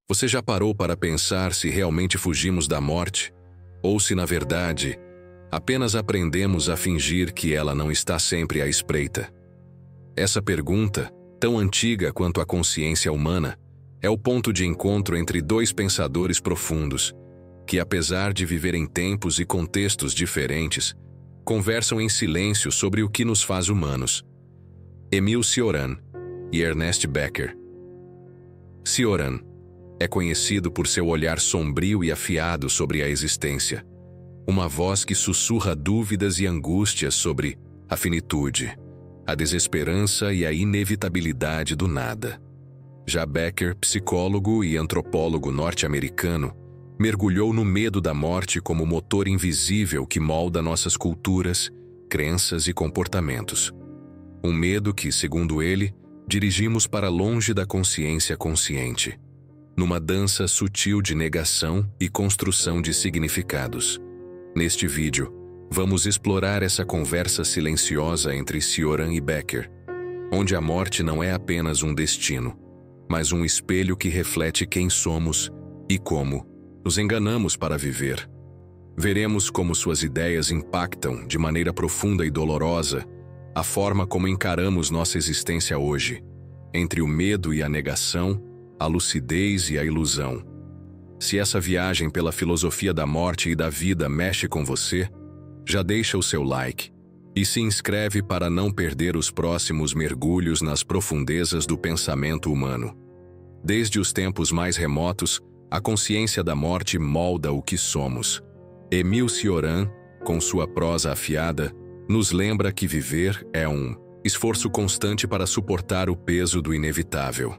Você já parou para pensar se realmente fugimos da morte? Ou se, na verdade, apenas aprendemos a fingir que ela não está sempre à espreita? Essa pergunta, tão antiga quanto a consciência humana, é o ponto de encontro entre dois pensadores profundos, que, apesar de viver em tempos e contextos diferentes, conversam em silêncio sobre o que nos faz humanos. Émile Cioran e Ernest Becker. Cioran é conhecido por seu olhar sombrio e afiado sobre a existência, uma voz que sussurra dúvidas e angústias sobre a finitude, a desesperança e a inevitabilidade do nada. Já Becker, psicólogo e antropólogo norte-americano, mergulhou no medo da morte como motor invisível que molda nossas culturas, crenças e comportamentos. Um medo que, segundo ele, dirigimos para longe da consciência consciente, numa dança sutil de negação e construção de significados. Neste vídeo, vamos explorar essa conversa silenciosa entre Cioran e Becker, onde a morte não é apenas um destino, mas um espelho que reflete quem somos e como nos enganamos para viver. Veremos como suas ideias impactam, de maneira profunda e dolorosa, a forma como encaramos nossa existência hoje, entre o medo e a negação, a lucidez e a ilusão. Se essa viagem pela filosofia da morte e da vida mexe com você, já deixa o seu like e se inscreve para não perder os próximos mergulhos nas profundezas do pensamento humano. Desde os tempos mais remotos, a consciência da morte molda o que somos. Émile Cioran, com sua prosa afiada, nos lembra que viver é um esforço constante para suportar o peso do inevitável.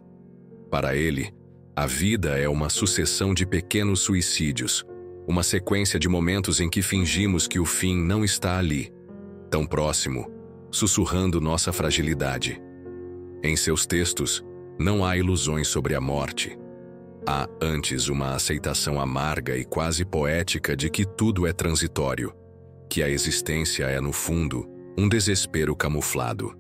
Para ele, a vida é uma sucessão de pequenos suicídios, uma sequência de momentos em que fingimos que o fim não está ali, tão próximo, sussurrando nossa fragilidade. Em seus textos, não há ilusões sobre a morte. Há antes uma aceitação amarga e quase poética de que tudo é transitório, que a existência é, no fundo, um desespero camuflado.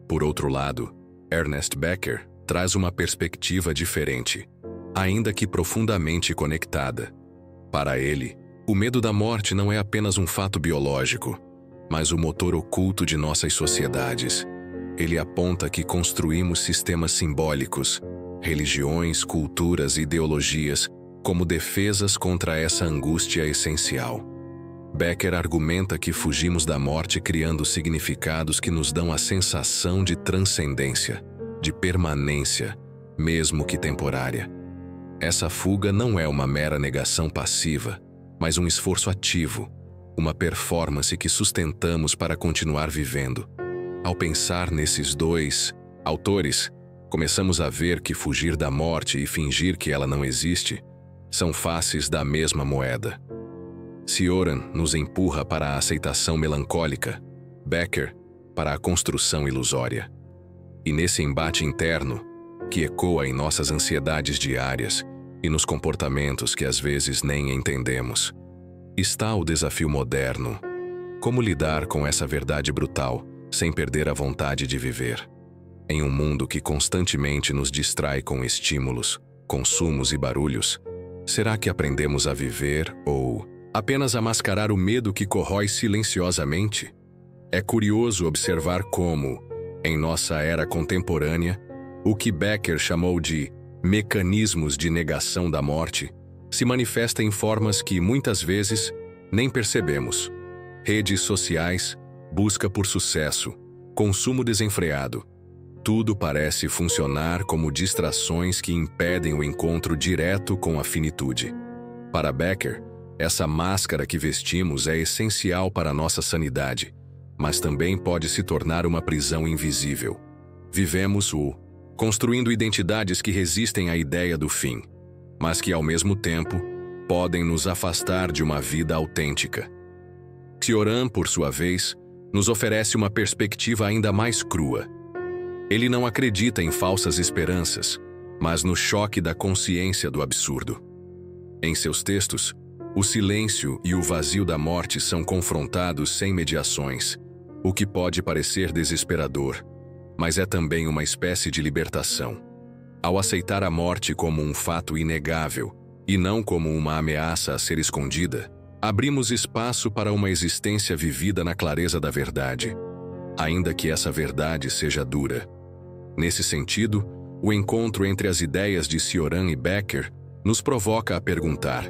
Por outro lado, Ernest Becker traz uma perspectiva diferente, ainda que profundamente conectada. Para ele, o medo da morte não é apenas um fato biológico, mas o motor oculto de nossas sociedades. Ele aponta que construímos sistemas simbólicos, religiões, culturas e ideologias como defesas contra essa angústia essencial. Becker argumenta que fugimos da morte criando significados que nos dão a sensação de transcendência, de permanência, mesmo que temporária. Essa fuga não é uma mera negação passiva, mas um esforço ativo, uma performance que sustentamos para continuar vivendo. Ao pensar nesses dois autores, começamos a ver que fugir da morte e fingir que ela não existe são faces da mesma moeda. Cioran nos empurra para a aceitação melancólica, Becker para a construção ilusória. E nesse embate interno, que ecoa em nossas ansiedades diárias e nos comportamentos que às vezes nem entendemos, está o desafio moderno: como lidar com essa verdade brutal sem perder a vontade de viver? Em um mundo que constantemente nos distrai com estímulos, consumos e barulhos, será que aprendemos a viver ou apenas a mascarar o medo que corrói silenciosamente? É curioso observar como, em nossa era contemporânea, o que Becker chamou de mecanismos de negação da morte se manifesta em formas que, muitas vezes, nem percebemos. Redes sociais, busca por sucesso, consumo desenfreado. Tudo parece funcionar como distrações que impedem o encontro direto com a finitude. Para Becker, essa máscara que vestimos é essencial para a nossa sanidade, mas também pode se tornar uma prisão invisível. Vivemos construindo identidades que resistem à ideia do fim, mas que, ao mesmo tempo, podem nos afastar de uma vida autêntica. Cioran, por sua vez, nos oferece uma perspectiva ainda mais crua. Ele não acredita em falsas esperanças, mas no choque da consciência do absurdo. Em seus textos, o silêncio e o vazio da morte são confrontados sem mediações, o que pode parecer desesperador, mas é também uma espécie de libertação. Ao aceitar a morte como um fato inegável e não como uma ameaça a ser escondida, abrimos espaço para uma existência vivida na clareza da verdade, ainda que essa verdade seja dura. Nesse sentido, o encontro entre as ideias de Cioran e Becker nos provoca a perguntar: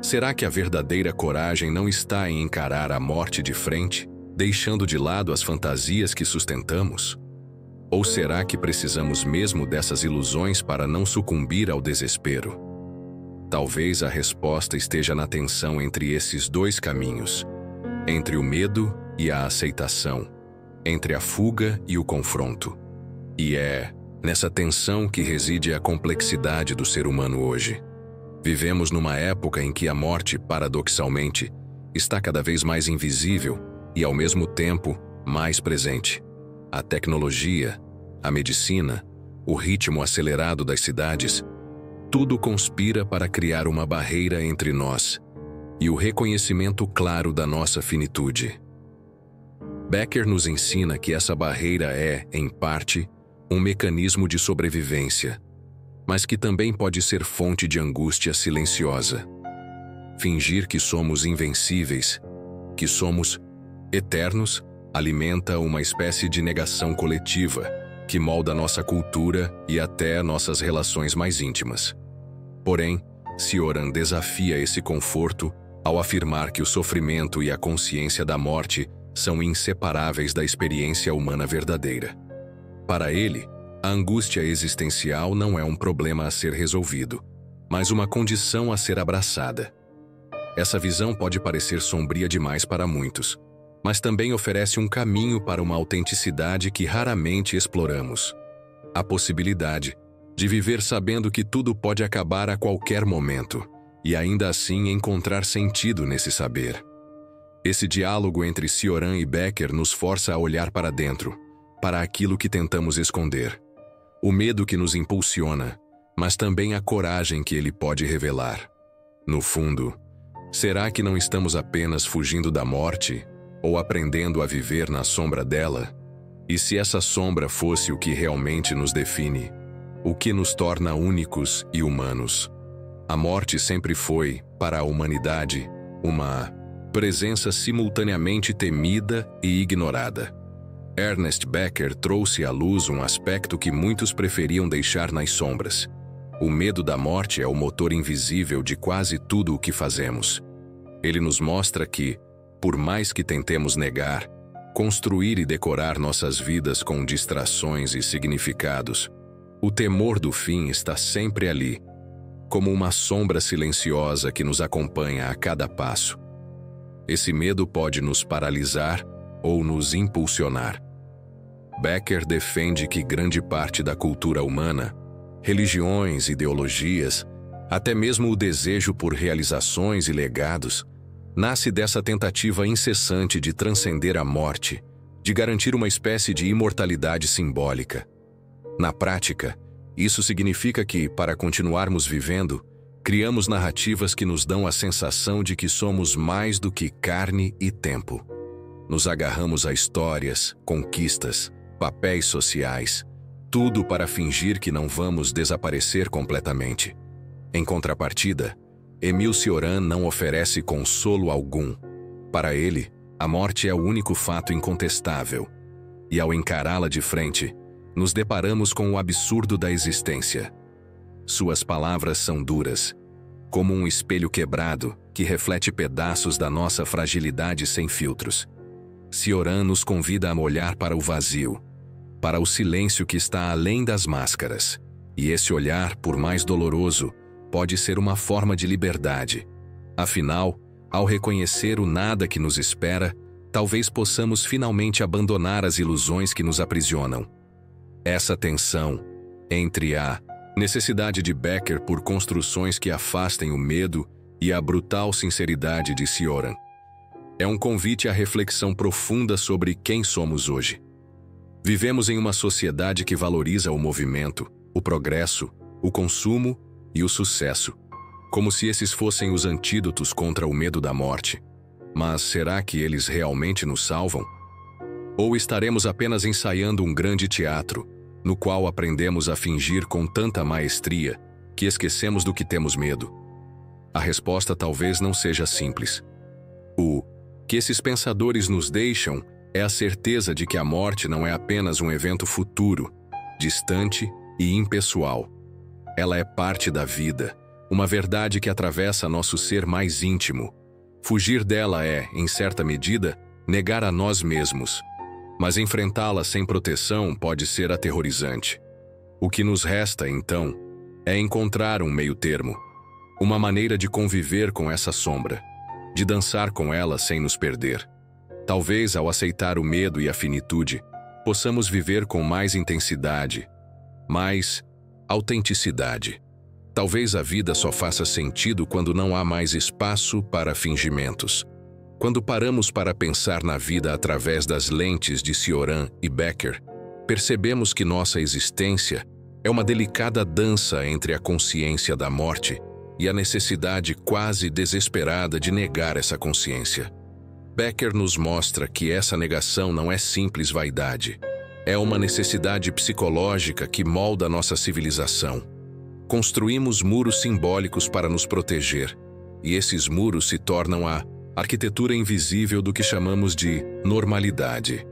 será que a verdadeira coragem não está em encarar a morte de frente, deixando de lado as fantasias que sustentamos? Ou será que precisamos mesmo dessas ilusões para não sucumbir ao desespero? Talvez a resposta esteja na tensão entre esses dois caminhos, entre o medo e a aceitação, entre a fuga e o confronto. E é nessa tensão que reside a complexidade do ser humano hoje. Vivemos numa época em que a morte, paradoxalmente, está cada vez mais invisível e, ao mesmo tempo, mais presente. A tecnologia, a medicina, o ritmo acelerado das cidades, tudo conspira para criar uma barreira entre nós e o reconhecimento claro da nossa finitude. Becker nos ensina que essa barreira é, em parte, um mecanismo de sobrevivência, mas que também pode ser fonte de angústia silenciosa. Fingir que somos invencíveis, que somos eternos, alimenta uma espécie de negação coletiva que molda nossa cultura e até nossas relações mais íntimas. Porém, Cioran desafia esse conforto ao afirmar que o sofrimento e a consciência da morte são inseparáveis da experiência humana verdadeira. Para ele, a angústia existencial não é um problema a ser resolvido, mas uma condição a ser abraçada. Essa visão pode parecer sombria demais para muitos, mas também oferece um caminho para uma autenticidade que raramente exploramos. A possibilidade de viver sabendo que tudo pode acabar a qualquer momento, e ainda assim encontrar sentido nesse saber. Esse diálogo entre Cioran e Becker nos força a olhar para dentro, para aquilo que tentamos esconder. O medo que nos impulsiona, mas também a coragem que ele pode revelar. No fundo, será que não estamos apenas fugindo da morte, ou aprendendo a viver na sombra dela? E se essa sombra fosse o que realmente nos define, o que nos torna únicos e humanos? A morte sempre foi, para a humanidade, uma presença simultaneamente temida e ignorada. Ernest Becker trouxe à luz um aspecto que muitos preferiam deixar nas sombras. O medo da morte é o motor invisível de quase tudo o que fazemos. Ele nos mostra que, por mais que tentemos negar, construir e decorar nossas vidas com distrações e significados, o temor do fim está sempre ali, como uma sombra silenciosa que nos acompanha a cada passo. Esse medo pode nos paralisar ou nos impulsionar. Becker defende que grande parte da cultura humana, religiões, ideologias, até mesmo o desejo por realizações e legados, nasce dessa tentativa incessante de transcender a morte, de garantir uma espécie de imortalidade simbólica. Na prática, isso significa que, para continuarmos vivendo, criamos narrativas que nos dão a sensação de que somos mais do que carne e tempo. Nos agarramos a histórias, conquistas, papéis sociais, tudo para fingir que não vamos desaparecer completamente. Em contrapartida, Émile Cioran não oferece consolo algum. Para ele, a morte é o único fato incontestável. E ao encará-la de frente, nos deparamos com o absurdo da existência. Suas palavras são duras, como um espelho quebrado que reflete pedaços da nossa fragilidade sem filtros. Cioran nos convida a olhar para o vazio, para o silêncio que está além das máscaras. E esse olhar, por mais doloroso, pode ser uma forma de liberdade. Afinal, ao reconhecer o nada que nos espera, talvez possamos finalmente abandonar as ilusões que nos aprisionam. Essa tensão entre a necessidade de Becker por construções que afastem o medo e a brutal sinceridade de Cioran é um convite à reflexão profunda sobre quem somos hoje. Vivemos em uma sociedade que valoriza o movimento, o progresso, o consumo e o sucesso, como se esses fossem os antídotos contra o medo da morte. Mas será que eles realmente nos salvam? Ou estaremos apenas ensaiando um grande teatro, no qual aprendemos a fingir com tanta maestria que esquecemos do que temos medo? A resposta talvez não seja simples. O que esses pensadores nos deixam é a certeza de que a morte não é apenas um evento futuro, distante e impessoal. Ela é parte da vida, uma verdade que atravessa nosso ser mais íntimo. Fugir dela é, em certa medida, negar a nós mesmos. Mas enfrentá-la sem proteção pode ser aterrorizante. O que nos resta, então, é encontrar um meio-termo, uma maneira de conviver com essa sombra, de dançar com ela sem nos perder. Talvez, ao aceitar o medo e a finitude, possamos viver com mais intensidade, mais autenticidade. Talvez a vida só faça sentido quando não há mais espaço para fingimentos. Quando paramos para pensar na vida através das lentes de Cioran e Becker, percebemos que nossa existência é uma delicada dança entre a consciência da morte e a necessidade quase desesperada de negar essa consciência. Becker nos mostra que essa negação não é simples vaidade. É uma necessidade psicológica que molda nossa civilização. Construímos muros simbólicos para nos proteger, e esses muros se tornam a arquitetura invisível do que chamamos de normalidade.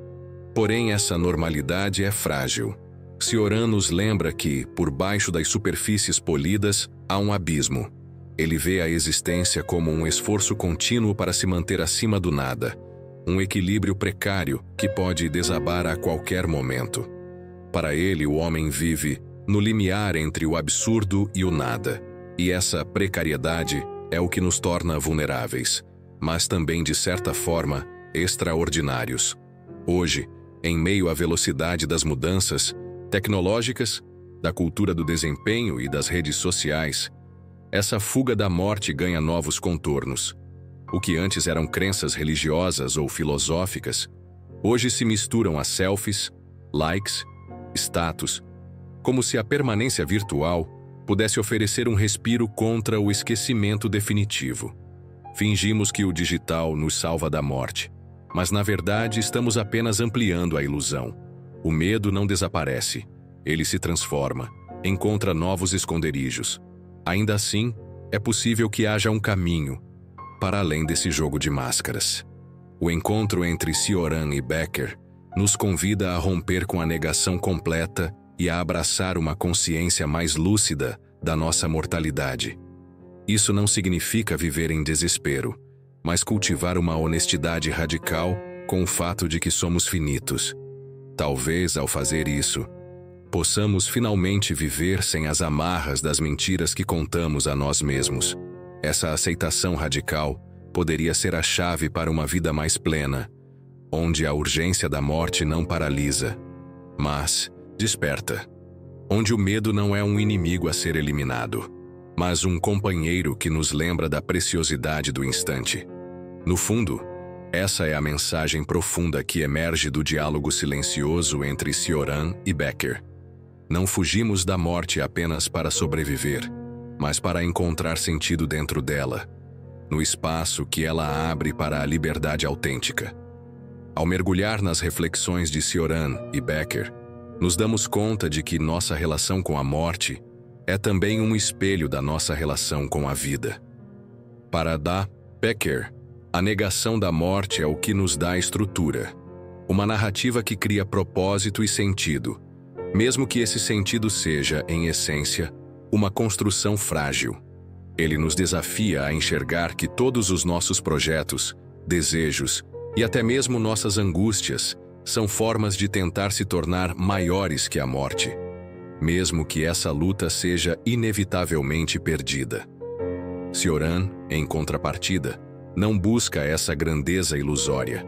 Porém, essa normalidade é frágil. Cioran nos lembra que, por baixo das superfícies polidas, há um abismo. Ele vê a existência como um esforço contínuo para se manter acima do nada, um equilíbrio precário que pode desabar a qualquer momento. Para ele, o homem vive no limiar entre o absurdo e o nada, e essa precariedade é o que nos torna vulneráveis, mas também, de certa forma, extraordinários. Hoje, em meio à velocidade das mudanças tecnológicas, da cultura do desempenho e das redes sociais, essa fuga da morte ganha novos contornos. O que antes eram crenças religiosas ou filosóficas, hoje se misturam a selfies, likes, status, como se a permanência virtual pudesse oferecer um respiro contra o esquecimento definitivo. Fingimos que o digital nos salva da morte, mas na verdade estamos apenas ampliando a ilusão. O medo não desaparece, ele se transforma, encontra novos esconderijos. Ainda assim, é possível que haja um caminho para além desse jogo de máscaras. O encontro entre Cioran e Becker nos convida a romper com a negação completa e a abraçar uma consciência mais lúcida da nossa mortalidade. Isso não significa viver em desespero, mas cultivar uma honestidade radical com o fato de que somos finitos. Talvez, ao fazer isso, possamos finalmente viver sem as amarras das mentiras que contamos a nós mesmos. Essa aceitação radical poderia ser a chave para uma vida mais plena, onde a urgência da morte não paralisa, mas desperta. Onde o medo não é um inimigo a ser eliminado, mas um companheiro que nos lembra da preciosidade do instante. No fundo, essa é a mensagem profunda que emerge do diálogo silencioso entre Cioran e Becker. Não fugimos da morte apenas para sobreviver, mas para encontrar sentido dentro dela, no espaço que ela abre para a liberdade autêntica. Ao mergulhar nas reflexões de Cioran e Becker, nos damos conta de que nossa relação com a morte é também um espelho da nossa relação com a vida. Para Becker, a negação da morte é o que nos dá estrutura, uma narrativa que cria propósito e sentido, mesmo que esse sentido seja, em essência, uma construção frágil. Ele nos desafia a enxergar que todos os nossos projetos, desejos e até mesmo nossas angústias são formas de tentar se tornar maiores que a morte, mesmo que essa luta seja inevitavelmente perdida. Cioran, em contrapartida, não busca essa grandeza ilusória.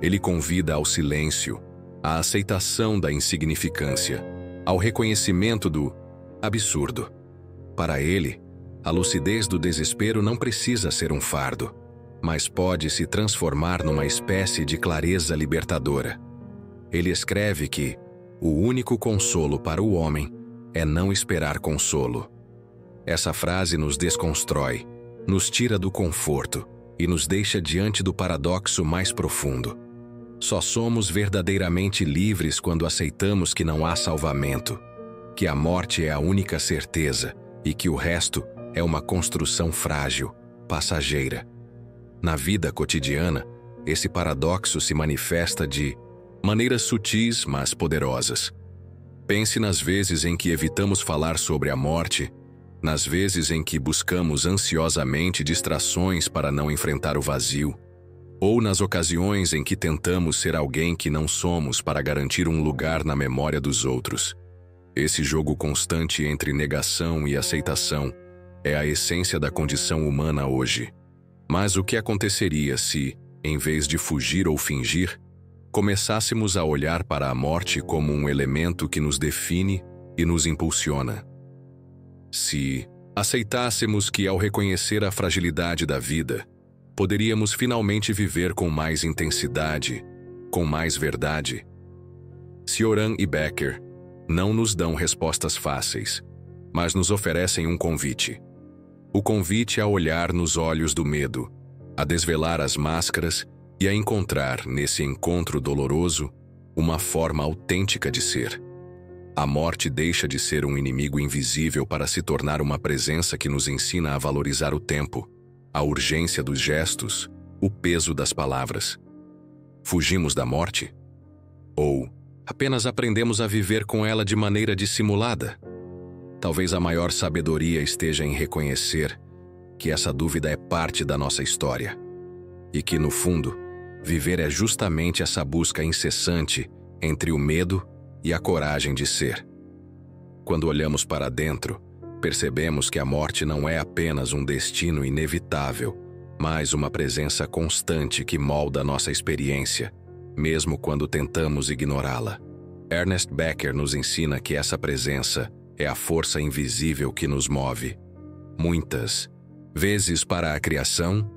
Ele convida ao silêncio, à aceitação da insignificância, ao reconhecimento do absurdo. Para ele, a lucidez do desespero não precisa ser um fardo, mas pode se transformar numa espécie de clareza libertadora. Ele escreve que o único consolo para o homem é não esperar consolo. Essa frase nos desconstrói, nos tira do conforto e nos deixa diante do paradoxo mais profundo. Só somos verdadeiramente livres quando aceitamos que não há salvamento, que a morte é a única certeza e que o resto é uma construção frágil, passageira. Na vida cotidiana, esse paradoxo se manifesta de maneiras sutis, mas poderosas. Pense nas vezes em que evitamos falar sobre a morte, nas vezes em que buscamos ansiosamente distrações para não enfrentar o vazio, ou nas ocasiões em que tentamos ser alguém que não somos para garantir um lugar na memória dos outros. Esse jogo constante entre negação e aceitação é a essência da condição humana hoje. Mas o que aconteceria se, em vez de fugir ou fingir, começássemos a olhar para a morte como um elemento que nos define e nos impulsiona? Se aceitássemos que, ao reconhecer a fragilidade da vida, poderíamos finalmente viver com mais intensidade, com mais verdade? Cioran e Becker não nos dão respostas fáceis, mas nos oferecem um convite. O convite a olhar nos olhos do medo, a desvelar as máscaras e a encontrar, nesse encontro doloroso, uma forma autêntica de ser. A morte deixa de ser um inimigo invisível para se tornar uma presença que nos ensina a valorizar o tempo, a urgência dos gestos, o peso das palavras. Fugimos da morte? Ou apenas aprendemos a viver com ela de maneira dissimulada? Talvez a maior sabedoria esteja em reconhecer que essa dúvida é parte da nossa história e que, no fundo, viver é justamente essa busca incessante entre o medo e a coragem de ser. Quando olhamos para dentro, percebemos que a morte não é apenas um destino inevitável, mas uma presença constante que molda nossa experiência, mesmo quando tentamos ignorá-la. Ernest Becker nos ensina que essa presença é a força invisível que nos move, muitas vezes para a criação,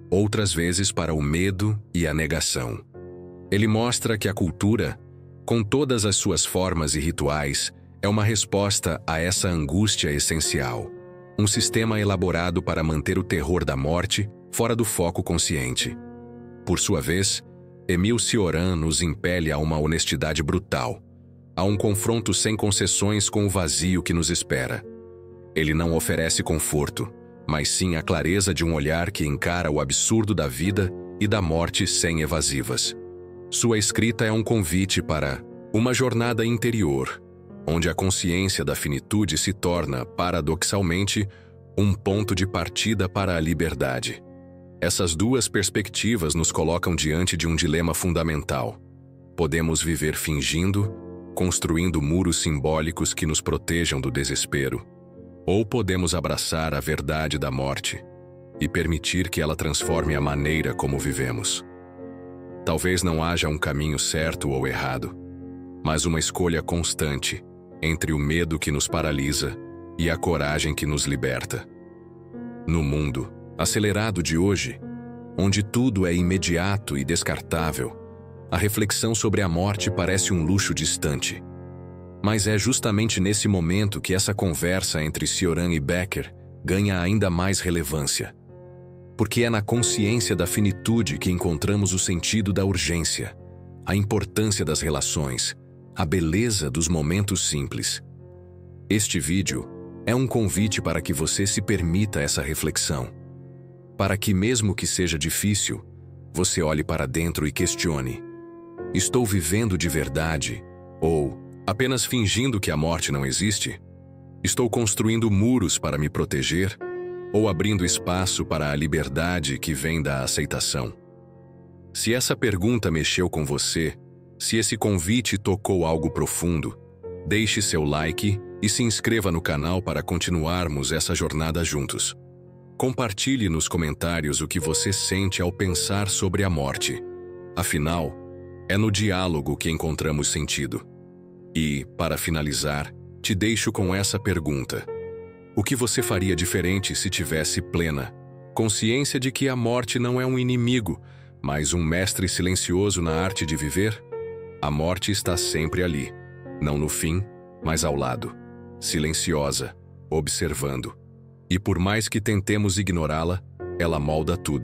outras vezes para o medo e a negação. Ele mostra que a cultura, com todas as suas formas e rituais, é uma resposta a essa angústia essencial, um sistema elaborado para manter o terror da morte fora do foco consciente. Por sua vez, Émile Cioran nos impele a uma honestidade brutal, a um confronto sem concessões com o vazio que nos espera. Ele não oferece conforto, mas sim a clareza de um olhar que encara o absurdo da vida e da morte sem evasivas. Sua escrita é um convite para uma jornada interior, onde a consciência da finitude se torna, paradoxalmente, um ponto de partida para a liberdade. Essas duas perspectivas nos colocam diante de um dilema fundamental. Podemos viver fingindo, construindo muros simbólicos que nos protejam do desespero, ou podemos abraçar a verdade da morte e permitir que ela transforme a maneira como vivemos. Talvez não haja um caminho certo ou errado, mas uma escolha constante entre o medo que nos paralisa e a coragem que nos liberta. No mundo acelerado de hoje, onde tudo é imediato e descartável, a reflexão sobre a morte parece um luxo distante. Mas é justamente nesse momento que essa conversa entre Cioran e Becker ganha ainda mais relevância. Porque é na consciência da finitude que encontramos o sentido da urgência, a importância das relações, a beleza dos momentos simples. Este vídeo é um convite para que você se permita essa reflexão. Para que, mesmo que seja difícil, você olhe para dentro e questione: estou vivendo de verdade? Ou apenas fingindo que a morte não existe? Estou construindo muros para me proteger? Ou abrindo espaço para a liberdade que vem da aceitação? Se essa pergunta mexeu com você, se esse convite tocou algo profundo, deixe seu like e se inscreva no canal para continuarmos essa jornada juntos. Compartilhe nos comentários o que você sente ao pensar sobre a morte. Afinal, é no diálogo que encontramos sentido. E, para finalizar, te deixo com essa pergunta: o que você faria diferente se tivesse plena consciência de que a morte não é um inimigo, mas um mestre silencioso na arte de viver? A morte está sempre ali, não no fim, mas ao lado, silenciosa, observando. E por mais que tentemos ignorá-la, ela molda tudo.